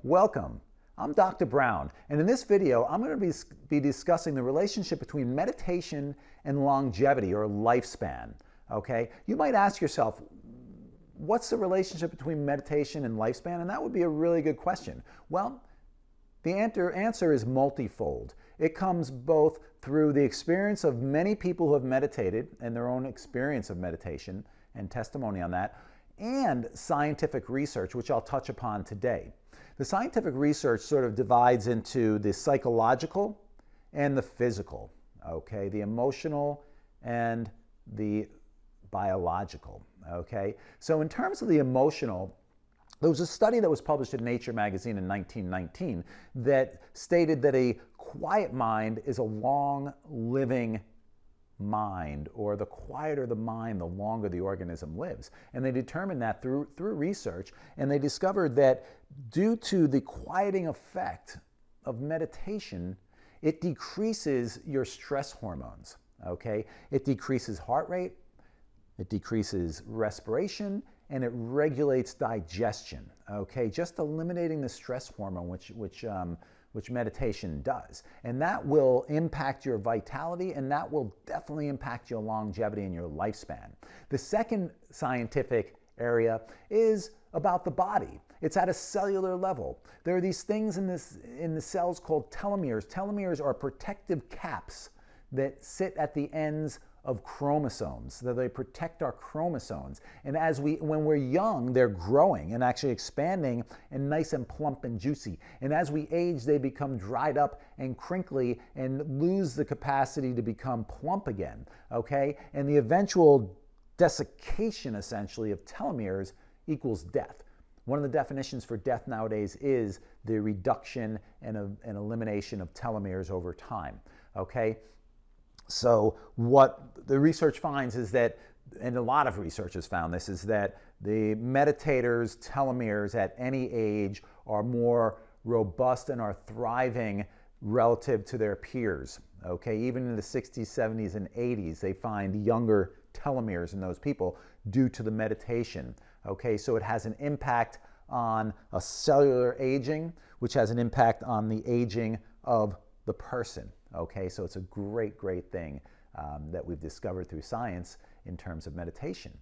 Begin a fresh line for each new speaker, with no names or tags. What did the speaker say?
Welcome. I'm Dr. Brown, and in this video, I'm going to be discussing the relationship between meditation and longevity or lifespan. Okay? You might ask yourself, what's the relationship between meditation and lifespan? And that would be a really good question. Well, the answer is multifold. It comes both through the experience of many people who have meditated and their own experience of meditation and testimony on that, and scientific research, which I'll touch upon today. The scientific research sort of divides into the psychological and the physical, okay? The emotional and the biological, okay? So in terms of the emotional, there was a study that was published in Nature magazine in 1919 that stated that a quiet mind is a long-living mind, or the quieter the mind, the longer the organism lives. And they determined that through research, and they discovered that due to the quieting effect of meditation, it decreases your stress hormones, okay? It decreases heart rate, it decreases respiration, and it regulates digestion, okay? Just eliminating the stress hormone, which meditation does. And that will impact your vitality, and that will definitely impact your longevity and your lifespan. The second scientific area is about the body. It's at a cellular level. There are these things in the cells called telomeres. Telomeres are protective caps that sit at the ends of chromosomes, so they protect our chromosomes. And when we're young, they're growing and actually expanding and nice and plump and juicy. And as we age, they become dried up and crinkly and lose the capacity to become plump again, okay? And the eventual desiccation, essentially, of telomeres equals death. One of the definitions for death nowadays is the reduction and elimination of telomeres over time, okay? So what the research finds is that, and a lot of research has found this, is that the meditators' telomeres at any age are more robust and are thriving relative to their peers. Okay, even in the 60s, 70s, and 80s, they find younger telomeres in those people due to the meditation. Okay, so it has an impact on a cellular aging, which has an impact on the aging of the person. Okay, so it's a great thing that we've discovered through science in terms of meditation.